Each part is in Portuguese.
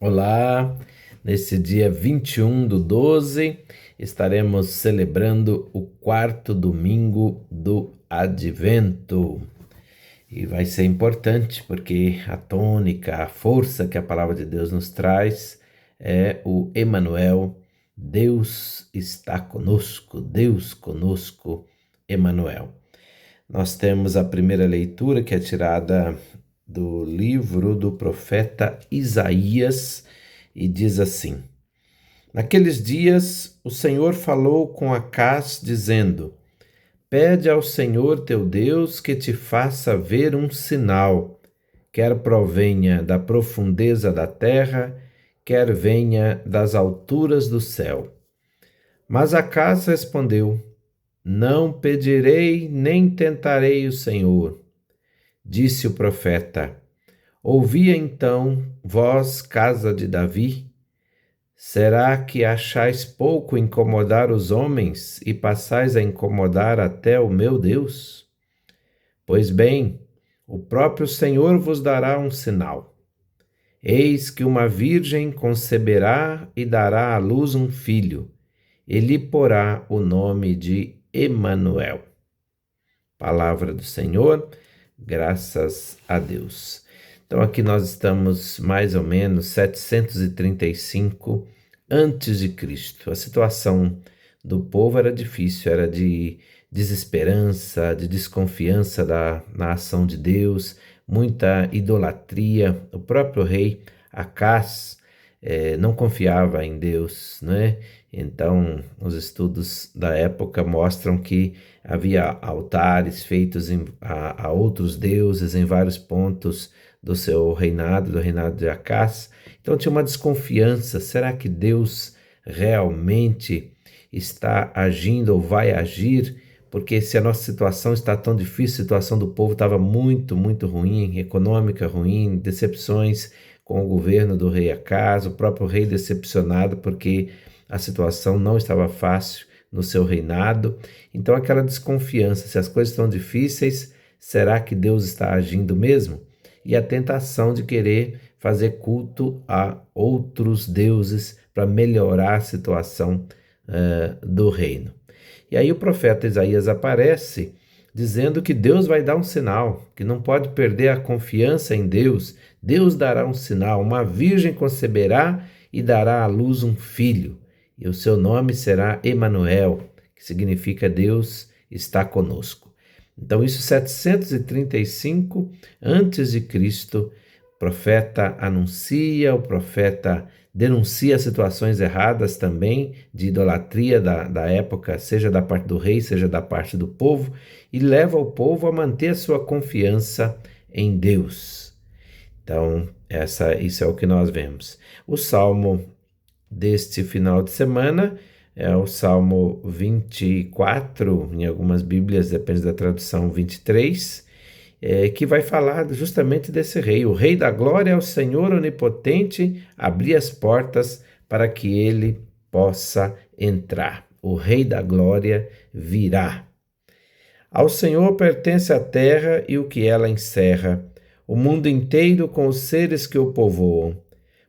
Olá, nesse dia 21/12, estaremos celebrando o quarto domingo do Advento. E vai ser importante porque a tônica, a força que a palavra de Deus nos traz é o Emanuel, Deus está conosco, Deus conosco, Emanuel. Nós temos a primeira leitura que é tirada do livro do profeta Isaías e diz assim: Naqueles dias o Senhor falou com Acaz, dizendo: Pede ao Senhor teu Deus que te faça ver um sinal, quer provenha da profundeza da terra, quer venha das alturas do céu. Mas Acaz respondeu: Não pedirei nem tentarei o Senhor. Disse o profeta: Ouvi então, vós, casa de Davi, será que achais pouco incomodar os homens e passais a incomodar até o meu Deus? Pois bem, o próprio Senhor vos dará um sinal. Eis que uma virgem conceberá e dará à luz um filho, e lhe porá o nome de Emanuel. Palavra do Senhor, graças a Deus. Então aqui nós estamos mais ou menos 735 antes de Cristo. A situação do povo era difícil, era de desesperança, de desconfiança na ação de Deus, muita idolatria. O próprio rei Acaz não confiava em Deus, né? Então, os estudos da época mostram que havia altares feitos a outros deuses em vários pontos do seu reinado, do reinado de Acaz. Então tinha uma desconfiança, será que Deus realmente está agindo ou vai agir? Porque se a nossa situação está tão difícil, a situação do povo estava muito, muito ruim, econômica ruim, decepções com o governo do rei Acaz, o próprio rei decepcionado porque a situação não estava fácil no seu reinado. Então aquela desconfiança, se as coisas estão difíceis, será que Deus está agindo mesmo? E a tentação de querer fazer culto a outros deuses para melhorar a situação do reino. E aí o profeta Isaías aparece dizendo que Deus vai dar um sinal, que não pode perder a confiança em Deus. Deus dará um sinal, uma virgem conceberá e dará à luz um filho, e o seu nome será Emanuel, que significa Deus está conosco. Então isso 735 antes de Cristo, o profeta anuncia, o profeta denuncia situações erradas também de idolatria da época, seja da parte do rei, seja da parte do povo, e leva o povo a manter a sua confiança em Deus. Então, isso é o que nós vemos. O salmo deste final de semana é o Salmo 24, em algumas Bíblias, depende da tradução, 23, que vai falar justamente desse rei. O rei da glória é o Senhor onipotente, abrir as portas para que ele possa entrar. O rei da glória virá. Ao Senhor pertence a terra e o que ela encerra, o mundo inteiro com os seres que o povoam.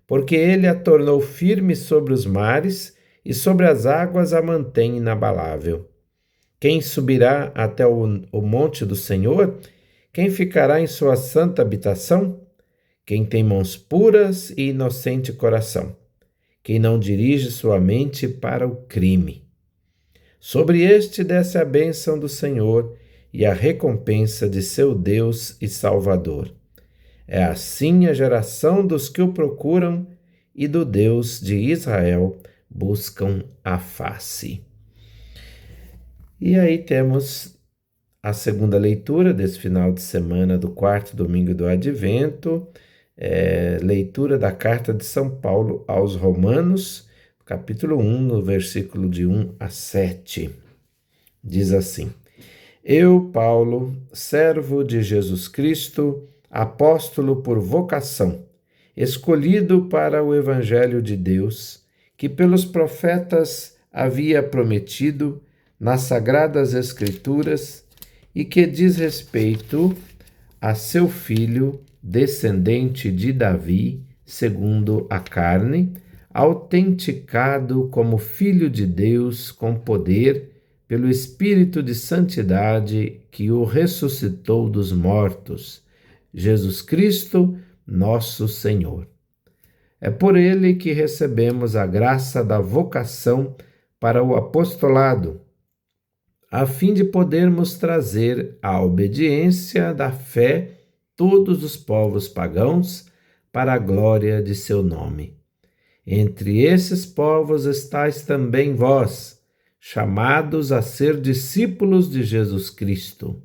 Porque ele a tornou firme sobre os mares e sobre as águas a mantém inabalável. Quem subirá até o monte do Senhor? Quem ficará em sua santa habitação? Quem tem mãos puras e inocente coração, quem não dirige sua mente para o crime. Sobre este desce a bênção do Senhor e a recompensa de seu Deus e Salvador. É assim a geração dos que o procuram e do Deus de Israel buscam a face. E aí temos a segunda leitura desse final de semana do quarto domingo do Advento, leitura da carta de São Paulo aos Romanos, capítulo 1, no versículo de 1 a 7. Diz assim: Eu, Paulo, servo de Jesus Cristo, apóstolo por vocação, escolhido para o Evangelho de Deus, que pelos profetas havia prometido nas Sagradas Escrituras e que diz respeito a seu filho, descendente de Davi, segundo a carne, autenticado como Filho de Deus com poder, pelo Espírito de Santidade que o ressuscitou dos mortos, Jesus Cristo, nosso Senhor. É por ele que recebemos a graça da vocação para o apostolado, a fim de podermos trazer à obediência da fé todos os povos pagãos para a glória de seu nome. Entre esses povos estáis também vós, chamados a ser discípulos de Jesus Cristo.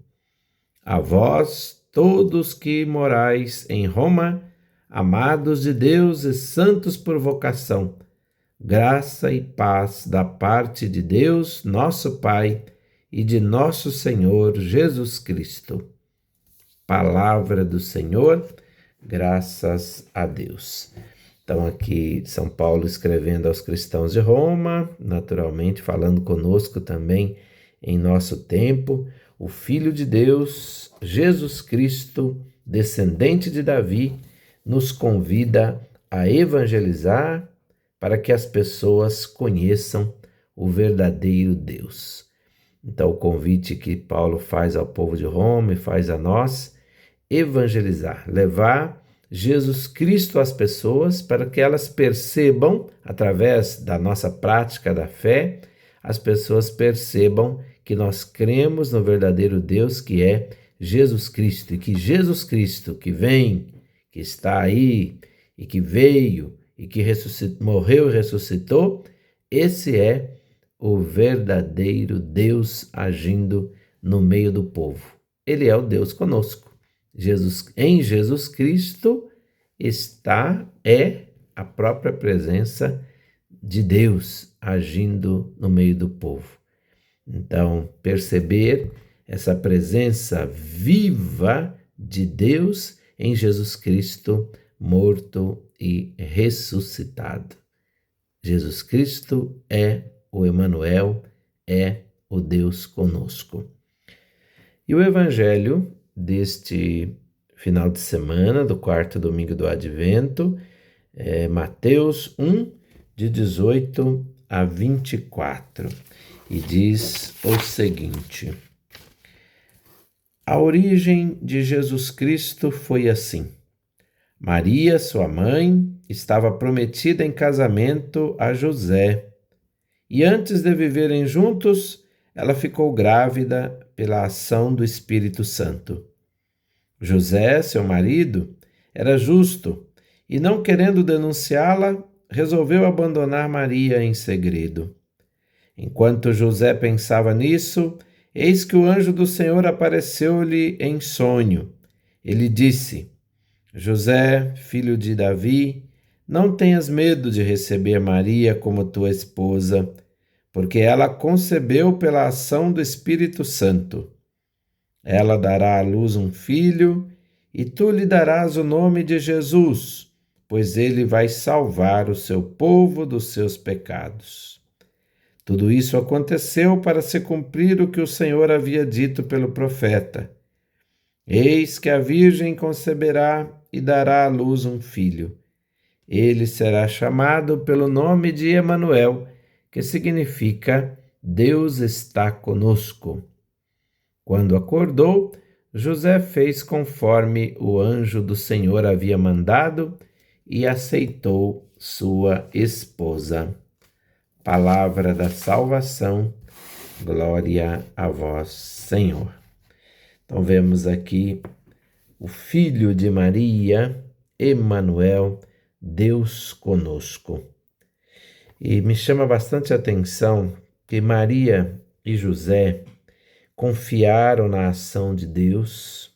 A vós, todos que morais em Roma, amados de Deus e santos por vocação, graça e paz da parte de Deus, nosso Pai, e de nosso Senhor Jesus Cristo. Palavra do Senhor, graças a Deus. Então aqui São Paulo escrevendo aos cristãos de Roma, naturalmente falando conosco também em nosso tempo, o Filho de Deus, Jesus Cristo, descendente de Davi, nos convida a evangelizar para que as pessoas conheçam o verdadeiro Deus. Então o convite que Paulo faz ao povo de Roma e faz a nós, evangelizar, levar Jesus Cristo às pessoas para que elas percebam, através da nossa prática da fé, as pessoas percebam que nós cremos no verdadeiro Deus que é Jesus Cristo, e que Jesus Cristo que vem, que está aí e que veio e que morreu e ressuscitou, esse é o verdadeiro Deus agindo no meio do povo. Ele é o Deus conosco. Em Jesus Cristo é a própria presença de Deus agindo no meio do povo. Então, perceber essa presença viva de Deus em Jesus Cristo, morto e ressuscitado. Jesus Cristo é o Emanuel, é o Deus conosco. E o Evangelho deste final de semana, do quarto domingo do Advento, é Mateus 1, de 18 a 24, e diz o seguinte: A origem de Jesus Cristo foi assim. Maria, sua mãe, estava prometida em casamento a José, e antes de viverem juntos, ela ficou grávida pela ação do Espírito Santo. José, seu marido, era justo e, não querendo denunciá-la, resolveu abandonar Maria em segredo. Enquanto José pensava nisso, eis que o anjo do Senhor apareceu-lhe em sonho. Ele disse: José, filho de Davi, não tenhas medo de receber Maria como tua esposa, porque ela concebeu pela ação do Espírito Santo. Ela dará à luz um filho, e tu lhe darás o nome de Jesus, pois ele vai salvar o seu povo dos seus pecados. Tudo isso aconteceu para se cumprir o que o Senhor havia dito pelo profeta. Eis que a Virgem conceberá e dará à luz um filho. Ele será chamado pelo nome de Emanuel, que significa Deus está conosco. Quando acordou, José fez conforme o anjo do Senhor havia mandado e aceitou sua esposa. Palavra da salvação, glória a vós, Senhor. Então vemos aqui o Filho de Maria, Emanuel, Deus conosco. E me chama bastante atenção que Maria e José confiaram na ação de Deus,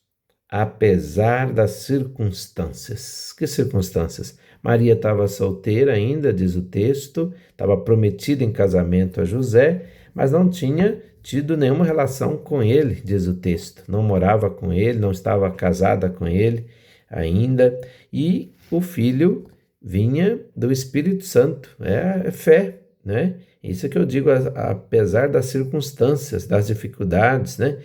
apesar das circunstâncias. Que circunstâncias? Maria estava solteira ainda, diz o texto, estava prometida em casamento a José, mas não tinha tido nenhuma relação com ele, diz o texto. Não morava com ele, não estava casada com ele ainda, e o filho vinha do Espírito Santo, é fé, né? Isso que eu digo, apesar das circunstâncias, das dificuldades, né?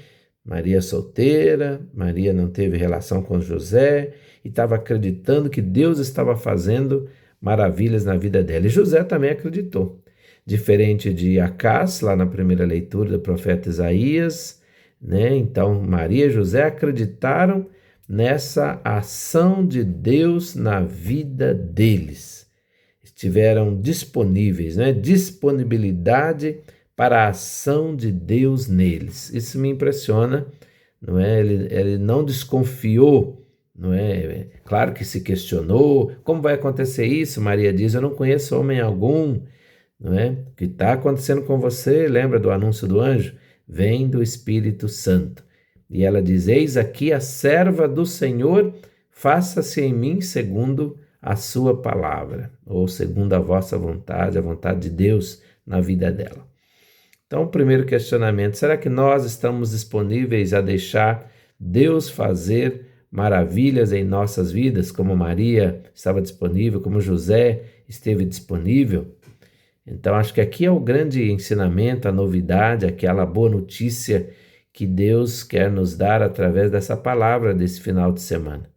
Maria solteira, Maria não teve relação com José, e estava acreditando que Deus estava fazendo maravilhas na vida dela. E José também acreditou. Diferente de Acás, lá na primeira leitura do profeta Isaías, né? Então Maria e José acreditaram nessa ação de Deus na vida deles. Estiveram disponíveis, né? Disponibilidade para a ação de Deus neles. Isso me impressiona, não é? Ele não desconfiou, não é? Claro que se questionou, como vai acontecer isso? Maria diz, eu não conheço homem algum, não é? O que está acontecendo com você? Lembra do anúncio do anjo? Vem do Espírito Santo. E ela diz, eis aqui a serva do Senhor, faça-se em mim segundo a sua palavra, ou segundo a vossa vontade, a vontade de Deus na vida dela. Então, o primeiro questionamento, será que nós estamos disponíveis a deixar Deus fazer maravilhas em nossas vidas, como Maria estava disponível, como José esteve disponível? Então, acho que aqui é o grande ensinamento, a novidade, aquela boa notícia que Deus quer nos dar através dessa palavra desse final de semana.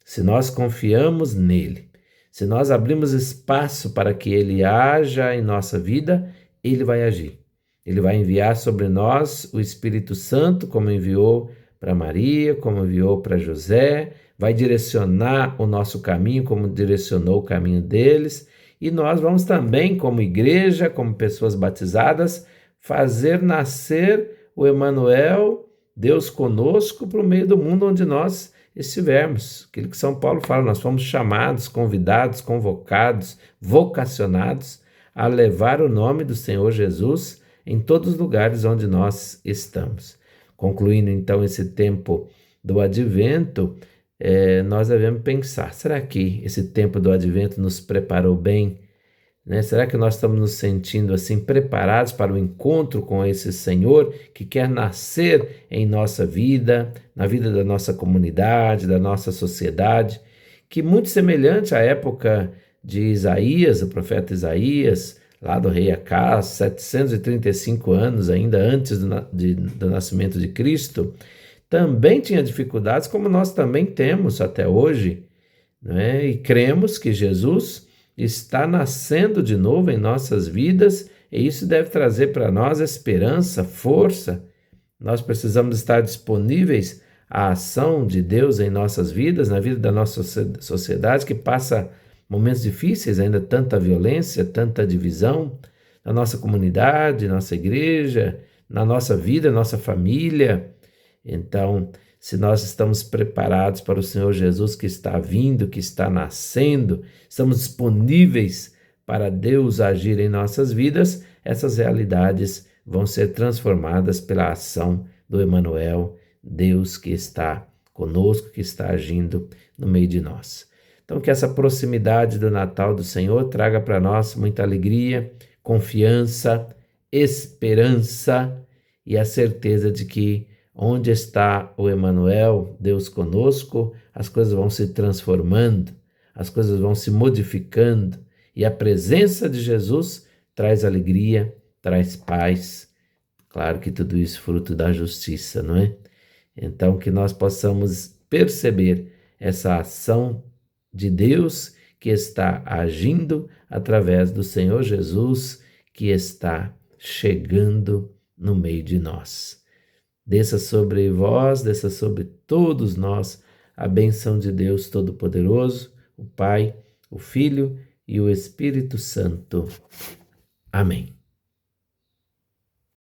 Se nós confiamos nele, se nós abrimos espaço para que ele haja em nossa vida, ele vai agir. Ele vai enviar sobre nós o Espírito Santo, como enviou para Maria, como enviou para José, vai direcionar o nosso caminho, como direcionou o caminho deles, e nós vamos também, como igreja, como pessoas batizadas, fazer nascer o Emanuel, Deus conosco, para o meio do mundo onde nós estivermos. Aquilo que São Paulo fala, nós fomos chamados, convidados, convocados, vocacionados a levar o nome do Senhor Jesus em todos os lugares onde nós estamos. Concluindo então esse tempo do Advento, nós devemos pensar, será que esse tempo do Advento nos preparou bem? Né? Será que nós estamos nos sentindo assim preparados para o encontro com esse Senhor que quer nascer em nossa vida, na vida da nossa comunidade, da nossa sociedade, que muito semelhante à época de Isaías, o profeta Isaías, lá do rei Acás, 735 anos ainda antes do nascimento de Cristo, também tinha dificuldades como nós também temos até hoje, né? E cremos que Jesus está nascendo de novo em nossas vidas e isso deve trazer para nós esperança, força. Nós precisamos estar disponíveis à ação de Deus em nossas vidas, na vida da nossa sociedade que passa momentos difíceis, ainda tanta violência, tanta divisão na nossa comunidade, nossa igreja, na nossa vida, nossa família. Então, se nós estamos preparados para o Senhor Jesus que está vindo, que está nascendo, estamos disponíveis para Deus agir em nossas vidas, essas realidades vão ser transformadas pela ação do Emanuel, Deus que está conosco, que está agindo no meio de nós. Então, que essa proximidade do Natal do Senhor traga para nós muita alegria, confiança, esperança e a certeza de que onde está o Emanuel, Deus conosco, as coisas vão se transformando, as coisas vão se modificando e a presença de Jesus traz alegria, traz paz. Claro que tudo isso fruto da justiça, não é? Então, que nós possamos perceber essa ação de Deus que está agindo através do Senhor Jesus que está chegando no meio de nós. Desça sobre vós, desça sobre todos nós a bênção de Deus Todo-Poderoso, o Pai, o Filho e o Espírito Santo. Amém.